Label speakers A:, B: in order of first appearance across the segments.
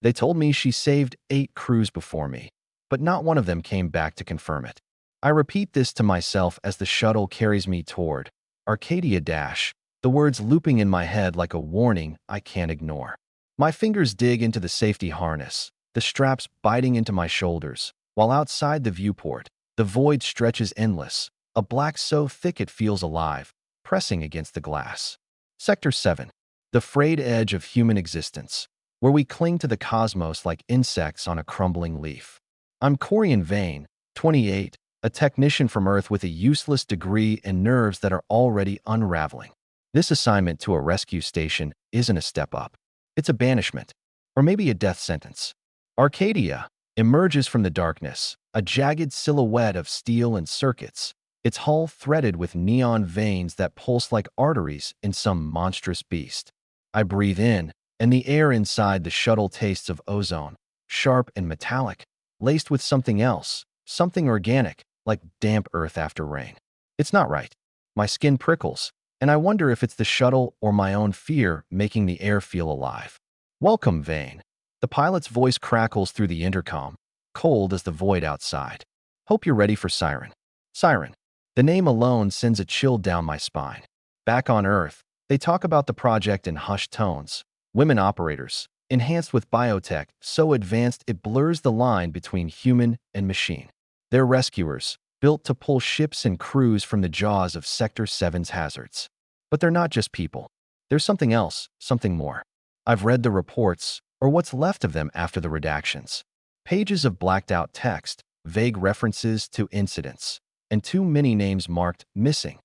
A: They told me she saved 8 crews before me, but not one of them came back to confirm it. I repeat this to myself as the shuttle carries me toward Arcadia Dash, the words looping in my head like a warning I can't ignore. My fingers dig into the safety harness, the straps biting into my shoulders, while outside the viewport, the void stretches endless, a black so thick it feels alive, pressing against the glass. Sector 7, the frayed edge of human existence, where we cling to the cosmos like insects on a crumbling leaf. I'm Corian Vane, 28, a technician from Earth with a useless degree and nerves that are already unraveling. This assignment to a rescue station isn't a step up. It's a banishment, or maybe a death sentence. Arcadia emerges from the darkness, a jagged silhouette of steel and circuits, its hull threaded with neon veins that pulse like arteries in some monstrous beast. I breathe in, and the air inside the shuttle tastes of ozone, sharp and metallic, laced with something else, something organic, like damp earth after rain. It's not right. My skin prickles, and I wonder if it's the shuttle or my own fear making the air feel alive. Welcome, Vane. The pilot's voice crackles through the intercom, cold as the void outside. Hope you're ready for Siren. Siren. The name alone sends a chill down my spine. Back on Earth, they talk about the project in hushed tones. Women operators, enhanced with biotech, so advanced it blurs the line between human and machine. They're rescuers, built to pull ships and crews from the jaws of Sector 7's hazards. But they're not just people. There's something else, something more. I've read the reports, or what's left of them after the redactions. Pages of blacked-out text, vague references to incidents, and too many names marked missing.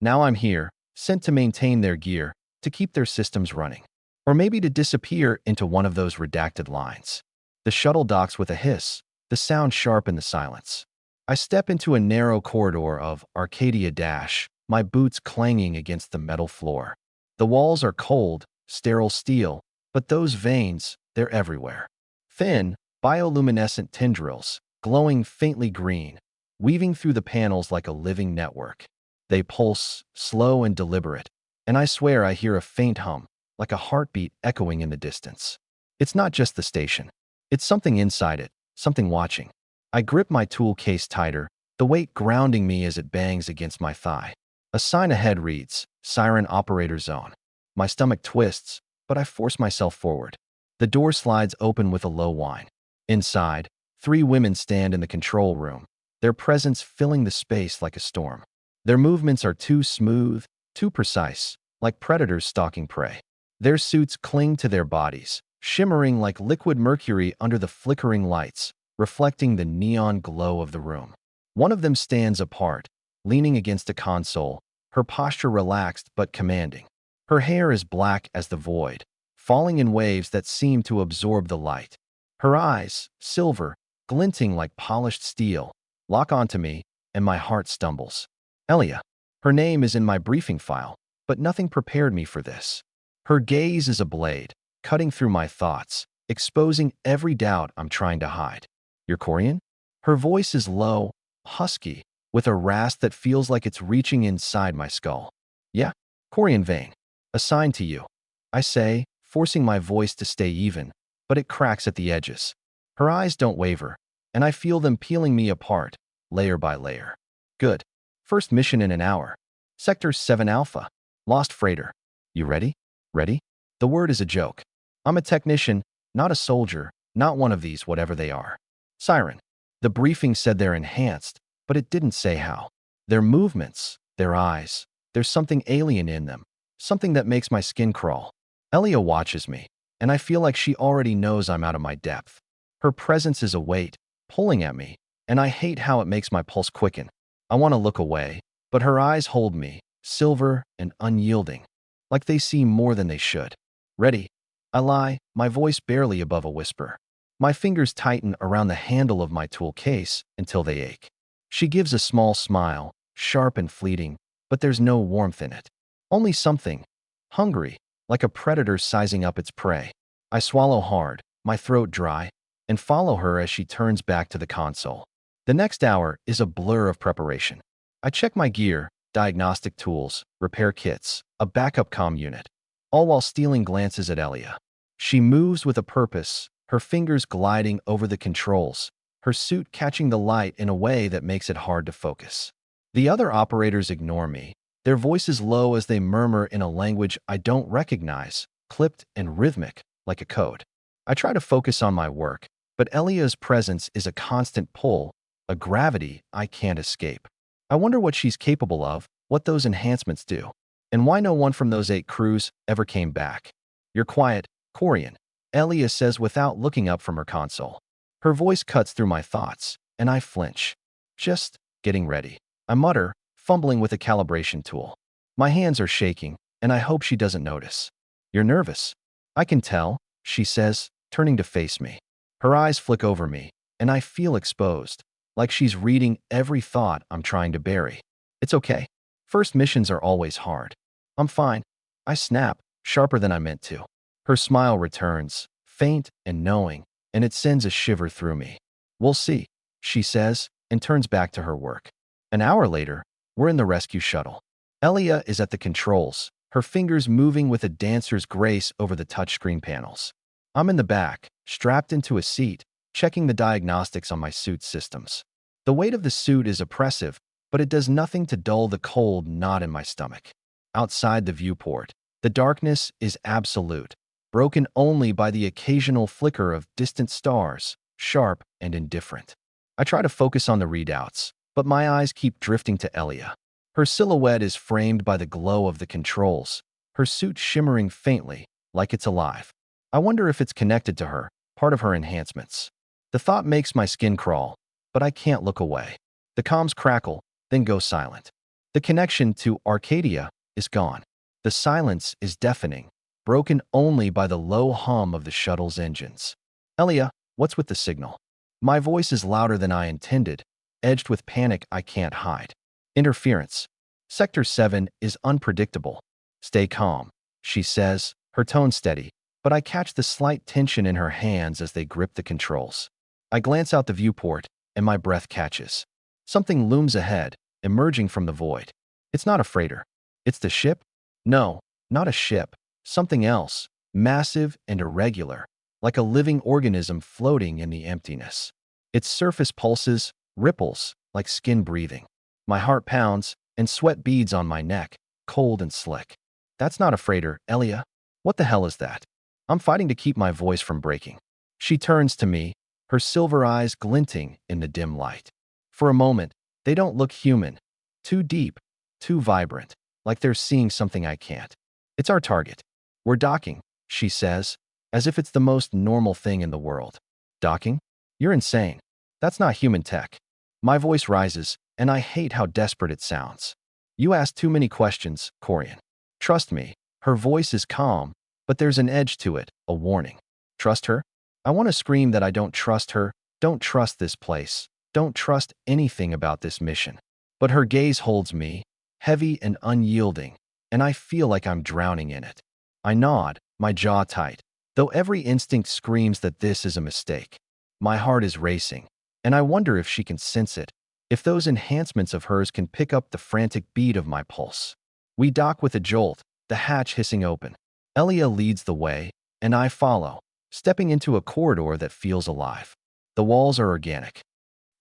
A: Now I'm here, sent to maintain their gear, to keep their systems running. Or maybe to disappear into one of those redacted lines. The shuttle docks with a hiss, the sound sharp in the silence. I step into a narrow corridor of Arcadia Dash, my boots clanging against the metal floor. The walls are cold, sterile steel, but those veins, they're everywhere. Thin, bioluminescent tendrils, glowing faintly green, weaving through the panels like a living network. They pulse, slow and deliberate, and I swear I hear a faint hum, like a heartbeat echoing in the distance. It's not just the station. It's something inside it, something watching. I grip my tool case tighter, the weight grounding me as it bangs against my thigh. A sign ahead reads, Siren Operator Zone. My stomach twists, but I force myself forward. The door slides open with a low whine. Inside, 3 women stand in the control room, their presence filling the space like a storm. Their movements are too smooth, too precise, like predators stalking prey. Their suits cling to their bodies, shimmering like liquid mercury under the flickering lights, reflecting the neon glow of the room. One of them stands apart, leaning against a console, her posture relaxed but commanding. Her hair is black as the void, falling in waves that seem to absorb the light. Her eyes, silver, glinting like polished steel, lock onto me, and my heart stumbles. Elia. Her name is in my briefing file, but nothing prepared me for this. Her gaze is a blade, cutting through my thoughts, exposing every doubt I'm trying to hide. You're Corian? Her voice is low, husky, with a rasp that feels like it's reaching inside my skull. Yeah, Corian Vane. Assigned to you. I say, forcing my voice to stay even, but it cracks at the edges. Her eyes don't waver, and I feel them peeling me apart, layer by layer. Good. First mission in an hour. Sector 7 Alpha. Lost freighter. You ready? Ready? The word is a joke. I'm a technician, not a soldier, not one of these whatever they are. Siren. The briefing said they're enhanced, but it didn't say how. Their movements, their eyes, there's something alien in them, something that makes my skin crawl. Elia watches me, and I feel like she already knows I'm out of my depth. Her presence is a weight, pulling at me, and I hate how it makes my pulse quicken. I want to look away, but her eyes hold me, silver and unyielding, like they see more than they should. Ready? I lie, my voice barely above a whisper. My fingers tighten around the handle of my tool case until they ache. She gives a small smile, sharp and fleeting, but there's no warmth in it. Only something hungry, like a predator sizing up its prey. I swallow hard, my throat dry, and follow her as she turns back to the console. The next hour is a blur of preparation. I check my gear, diagnostic tools, repair kits, a backup comm unit, all while stealing glances at Elia. She moves with a purpose, her fingers gliding over the controls, her suit catching the light in a way that makes it hard to focus. The other operators ignore me, their voices low as they murmur in a language I don't recognize, clipped and rhythmic, like a code. I try to focus on my work, but Elia's presence is a constant pull, a gravity I can't escape. I wonder what she's capable of, what those enhancements do, and why no one from those 8 crews ever came back. "You're quiet, Corian," Elia says without looking up from her console. Her voice cuts through my thoughts, and I flinch. "Just getting ready," I mutter, fumbling with a calibration tool. My hands are shaking, and I hope she doesn't notice. "You're nervous." "I can tell," she says, turning to face me. Her eyes flick over me, and I feel exposed, like she's reading every thought I'm trying to bury. "It's okay. First missions are always hard." "I'm fine." I snap, sharper than I meant to. Her smile returns, faint and knowing, and it sends a shiver through me. "We'll see," she says, and turns back to her work. An hour later, we're in the rescue shuttle. Elia is at the controls, her fingers moving with a dancer's grace over the touchscreen panels. I'm in the back, strapped into a seat, checking the diagnostics on my suit's systems. The weight of the suit is oppressive, but it does nothing to dull the cold knot in my stomach. Outside the viewport, the darkness is absolute, broken only by the occasional flicker of distant stars, sharp and indifferent. I try to focus on the readouts, but my eyes keep drifting to Elia. Her silhouette is framed by the glow of the controls, her suit shimmering faintly, like it's alive. I wonder if it's connected to her, part of her enhancements. The thought makes my skin crawl, but I can't look away. The comms crackle, then go silent. The connection to Arcadia is gone. The silence is deafening, broken only by the low hum of the shuttle's engines. "Elia, what's with the signal?" My voice is louder than I intended, edged with panic I can't hide. "Interference. Sector 7 is unpredictable. Stay calm," she says, her tone steady, but I catch the slight tension in her hands as they grip the controls. I glance out the viewport, and my breath catches. Something looms ahead, emerging from the void. It's not a freighter. It's the ship? No, not a ship. Something else, massive and irregular, like a living organism floating in the emptiness. Its surface pulses, ripples, like skin breathing. My heart pounds, and sweat beads on my neck, cold and slick. "That's not a freighter, Elia. What the hell is that?" I'm fighting to keep my voice from breaking. She turns to me, her silver eyes glinting in the dim light. For a moment, they don't look human. Too deep, too vibrant, like they're seeing something I can't. "It's our target. We're docking," she says, as if it's the most normal thing in the world. "Docking? You're insane. That's not human tech." My voice rises, and I hate how desperate it sounds. "You ask too many questions, Corian. Trust me." Her voice is calm, but there's an edge to it, a warning. "Trust her?" I want to scream that I don't trust her, don't trust this place, don't trust anything about this mission. But her gaze holds me, heavy and unyielding, and I feel like I'm drowning in it. I nod, my jaw tight, though every instinct screams that this is a mistake. My heart is racing, and I wonder if she can sense it, if those enhancements of hers can pick up the frantic beat of my pulse. We dock with a jolt, the hatch hissing open. Elia leads the way, and I follow, stepping into a corridor that feels alive. The walls are organic,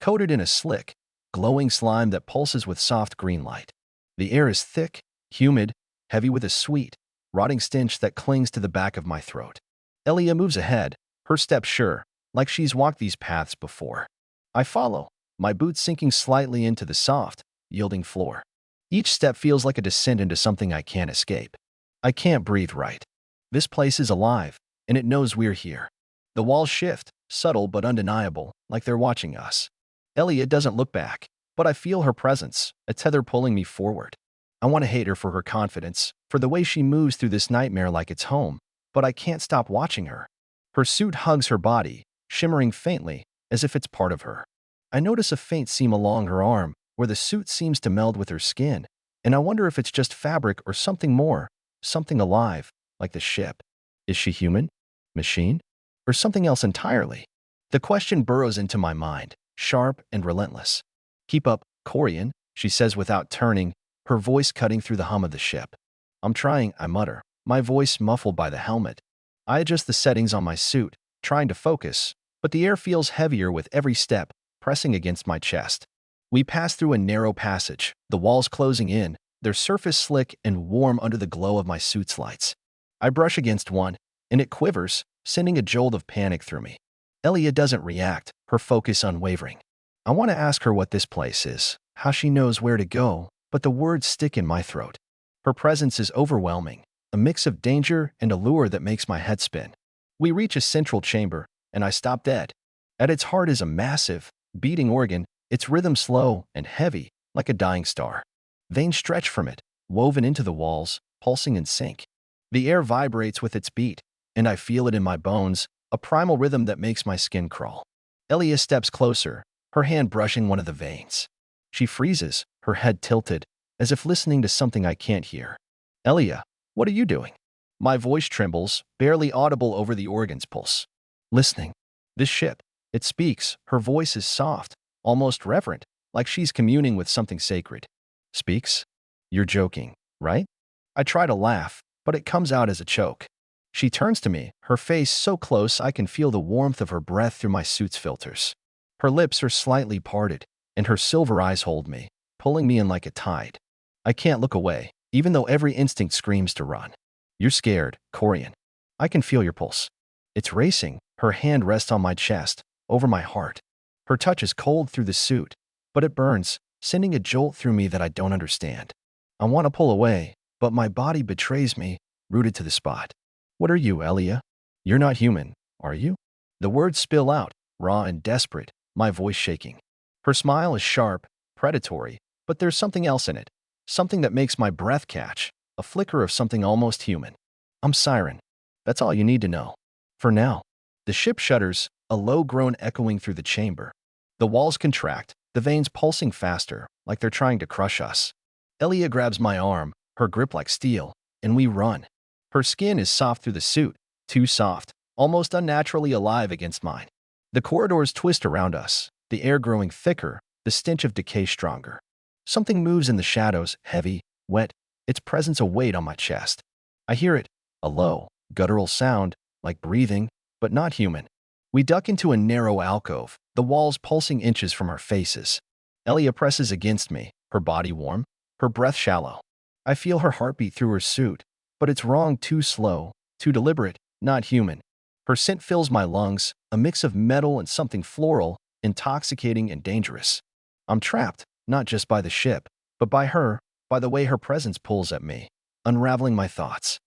A: coated in a slick, glowing slime that pulses with soft green light. The air is thick, humid, heavy with a sweet, rotting stench that clings to the back of my throat. Elia moves ahead, her step sure, like she's walked these paths before. I follow, my boots sinking slightly into the soft, yielding floor. Each step feels like a descent into something I can't escape. I can't breathe right. This place is alive, and it knows we're here. The walls shift, subtle but undeniable, like they're watching us. Elia doesn't look back, but I feel her presence, a tether pulling me forward. I want to hate her for her confidence, for the way she moves through this nightmare like it's home, but I can't stop watching her. Her suit hugs her body, shimmering faintly, as if it's part of her. I notice a faint seam along her arm, where the suit seems to meld with her skin, and I wonder if it's just fabric or something more, something alive, like the ship. Is she human? Machine? Or something else entirely? The question burrows into my mind, sharp and relentless. "Keep up, Corian," she says without turning, her voice cutting through the hum of the ship. "I'm trying," I mutter, my voice muffled by the helmet. I adjust the settings on my suit, trying to focus, but the air feels heavier with every step, pressing against my chest. We pass through a narrow passage, the walls closing in, their surface slick and warm under the glow of my suit's lights. I brush against one, and it quivers, sending a jolt of panic through me. Elia doesn't react, her focus unwavering. I want to ask her what this place is, how she knows where to go, but the words stick in my throat. Her presence is overwhelming, a mix of danger and allure that makes my head spin. We reach a central chamber, and I stop dead. At its heart is a massive, beating organ, its rhythm slow and heavy, like a dying star. Veins stretch from it, woven into the walls, pulsing in sync. The air vibrates with its beat, and I feel it in my bones, a primal rhythm that makes my skin crawl. Elia steps closer, her hand brushing one of the veins. She freezes, her head tilted, as if listening to something I can't hear. Elia, what are you doing? My voice trembles, barely audible over the organ's pulse. Listening. This ship. It speaks, her voice is soft, almost reverent, like she's communing with something sacred. Speaks? You're joking, right? I try to laugh, but it comes out as a choke. She turns to me, her face so close I can feel the warmth of her breath through my suit's filters. Her lips are slightly parted, and her silver eyes hold me, pulling me in like a tide. I can't look away, even though every instinct screams to run. You're scared, Corian. I can feel your pulse. It's racing, her hand rests on my chest, over my heart. Her touch is cold through the suit, but it burns, sending a jolt through me that I don't understand. I want to pull away, but my body betrays me, rooted to the spot. What are you, Elia? You're not human, are you? The words spill out, raw and desperate, my voice shaking. Her smile is sharp, predatory, but there's something else in it, something that makes my breath catch, a flicker of something almost human. I'm Siren. That's all you need to know. For now. The ship shudders, a low groan echoing through the chamber. The walls contract, the veins pulsing faster, like they're trying to crush us. Elia grabs my arm, her grip like steel, and we run. Her skin is soft through the suit, too soft, almost unnaturally alive against mine. The corridors twist around us, the air growing thicker, the stench of decay stronger. Something moves in the shadows, heavy, wet, its presence a weight on my chest. I hear it, a low, guttural sound, like breathing, but not human. We duck into a narrow alcove, the walls pulsing inches from our faces. Elia presses against me, her body warm, her breath shallow. I feel her heartbeat through her suit, but it's wrong, too slow, too deliberate, not human. Her scent fills my lungs, a mix of metal and something floral, intoxicating and dangerous. I'm trapped, not just by the ship, but by her, by the way her presence pulls at me, unraveling my thoughts.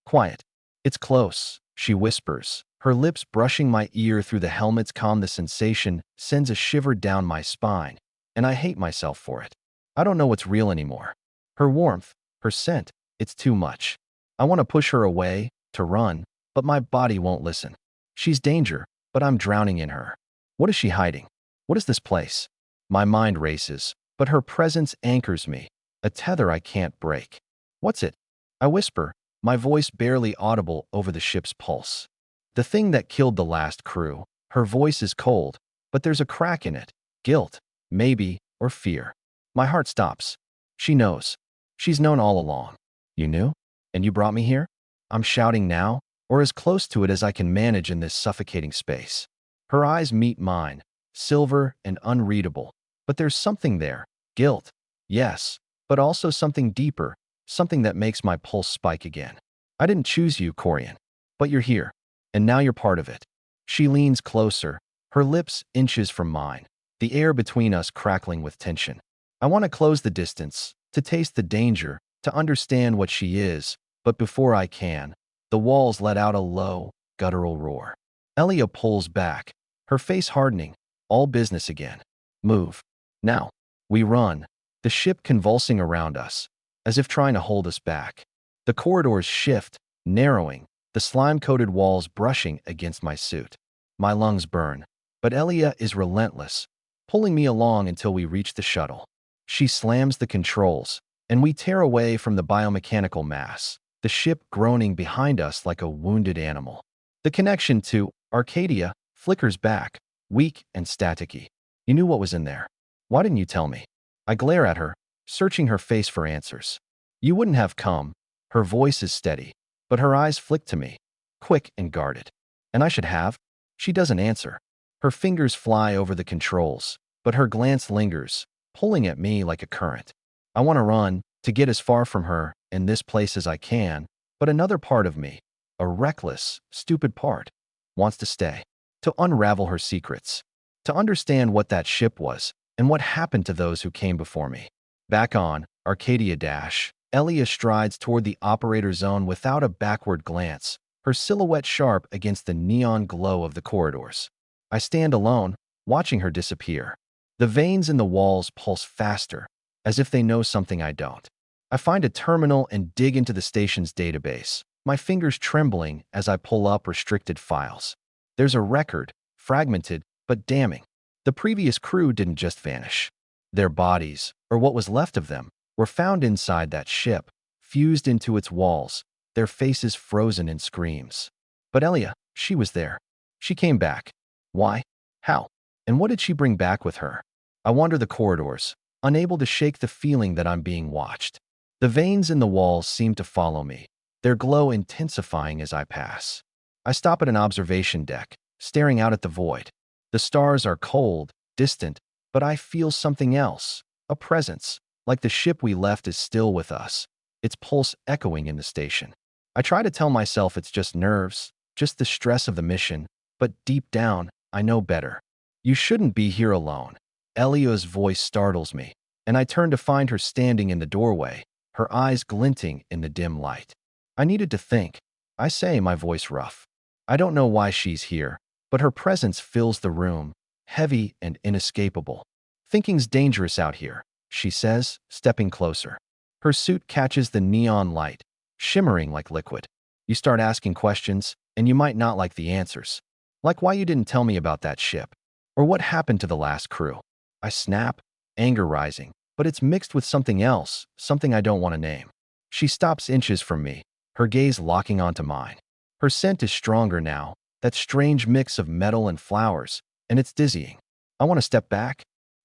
A: Quiet. It's close, she whispers, her lips brushing my ear through the helmet's calm. The sensation sends a shiver down my spine, and I hate myself for it. I don't know what's real anymore. Her warmth, her scent, it's too much. I want to push her away, to run, but my body won't listen. She's danger, but I'm drowning in her. What is she hiding? What is this place? My mind races, but her presence anchors me, a tether I can't break. What's it? I whisper, my voice barely audible over the ship's pulse. The thing that killed the last crew. Her voice is cold, but there's a crack in it. Guilt, maybe, or fear. My heart stops. She knows. She's known all along. You knew? And you brought me here? I'm shouting now, or as close to it as I can manage in this suffocating space. Her eyes meet mine, silver and unreadable. But there's something there. Guilt, yes, but also something deeper, something that makes my pulse spike again. I didn't choose you, Corian, but you're here, and now you're part of it. She leans closer, her lips inches from mine, the air between us crackling with tension. I want to close the distance, to taste the danger, to understand what she is, but before I can, the walls let out a low, guttural roar. Elia pulls back, her face hardening, all business again. Move. Now. We run, the ship convulsing around us, as if trying to hold us back. The corridors shift, narrowing, the slime-coated walls brushing against my suit. My lungs burn, but Elia is relentless, pulling me along until we reach the shuttle. She slams the controls, and we tear away from the biomechanical mass, the ship groaning behind us like a wounded animal. The connection to Arcadia flickers back, weak and staticky. You knew what was in there. Why didn't you tell me? I glare at her, searching her face for answers. You wouldn't have come. Her voice is steady, but her eyes flick to me, quick and guarded. And I should have? She doesn't answer. Her fingers fly over the controls, but her glance lingers, pulling at me like a current. I want to run, to get as far from her and this place as I can, but another part of me, a reckless, stupid part, wants to stay, to unravel her secrets, to understand what that ship was and what happened to those who came before me. Back on Arcadia Dash, Elia strides toward the operator zone without a backward glance, her silhouette sharp against the neon glow of the corridors. I stand alone, watching her disappear. The veins in the walls pulse faster, as if they know something I don't. I find a terminal and dig into the station's database, my fingers trembling as I pull up restricted files. There's a record, fragmented but damning. The previous crew didn't just vanish. Their bodies, or what was left of them, were found inside that ship, fused into its walls, their faces frozen in screams. But Elia, she was there. She came back. Why? How? And what did she bring back with her? I wander the corridors, unable to shake the feeling that I'm being watched. The veins in the walls seem to follow me, their glow intensifying as I pass. I stop at an observation deck, staring out at the void. The stars are cold, distant, but I feel something else, a presence, like the ship we left is still with us, its pulse echoing in the station. I try to tell myself it's just nerves, just the stress of the mission, but deep down, I know better. You shouldn't be here alone. Elia's voice startles me, and I turn to find her standing in the doorway, her eyes glinting in the dim light. I needed to think. I say, my voice rough. I don't know why she's here, but her presence fills the room, heavy and inescapable. Thinking's dangerous out here, she says, stepping closer. Her suit catches the neon light, shimmering like liquid. You start asking questions, and you might not like the answers. Like why you didn't tell me about that ship, or what happened to the last crew. I snap, anger rising, but it's mixed with something else, something I don't want to name. She stops inches from me, her gaze locking onto mine. Her scent is stronger now, that strange mix of metal and flowers, and it's dizzying. I want to step back,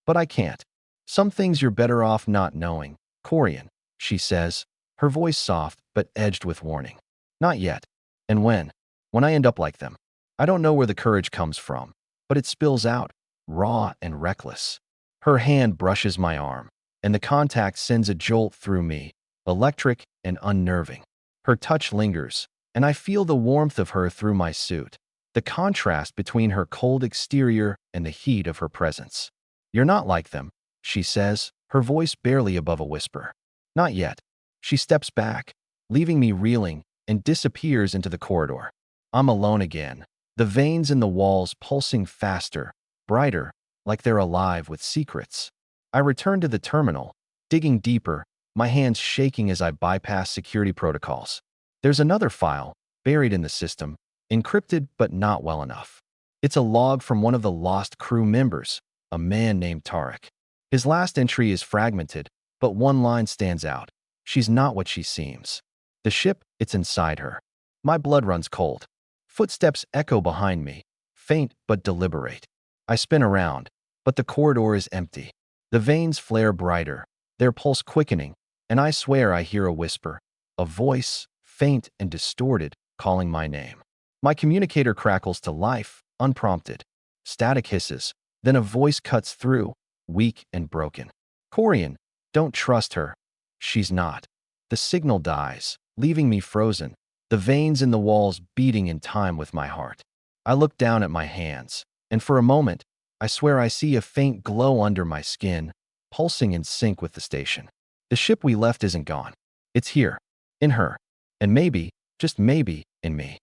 A: but I can't. Some things you're better off not knowing, Corian, she says, her voice soft but edged with warning. Not yet. And when? When I end up like them. I don't know where the courage comes from, but it spills out, raw and reckless. Her hand brushes my arm, and the contact sends a jolt through me, electric and unnerving. Her touch lingers, and I feel the warmth of her through my suit, the contrast between her cold exterior and the heat of her presence. You're not like them, she says, her voice barely above a whisper. Not yet. She steps back, leaving me reeling, and disappears into the corridor. I'm alone again, the veins in the walls pulsing faster, brighter, like they're alive with secrets. I return to the terminal, digging deeper, my hands shaking as I bypass security protocols. There's another file, buried in the system, encrypted but not well enough. It's a log from one of the lost crew members, a man named Tarek. His last entry is fragmented, but one line stands out. She's not what she seems. The ship, it's inside her. My blood runs cold. Footsteps echo behind me, faint but deliberate. I spin around, but the corridor is empty. The veins flare brighter, their pulse quickening, and I swear I hear a whisper, a voice, faint and distorted, calling my name. My communicator crackles to life, unprompted. Static hisses, then a voice cuts through, weak and broken. Corian, don't trust her. She's not. The signal dies, leaving me frozen, the veins in the walls beating in time with my heart. I look down at my hands, and for a moment, I swear I see a faint glow under my skin, pulsing in sync with the station. The ship we left isn't gone. It's here, in her, and maybe, just maybe, in me.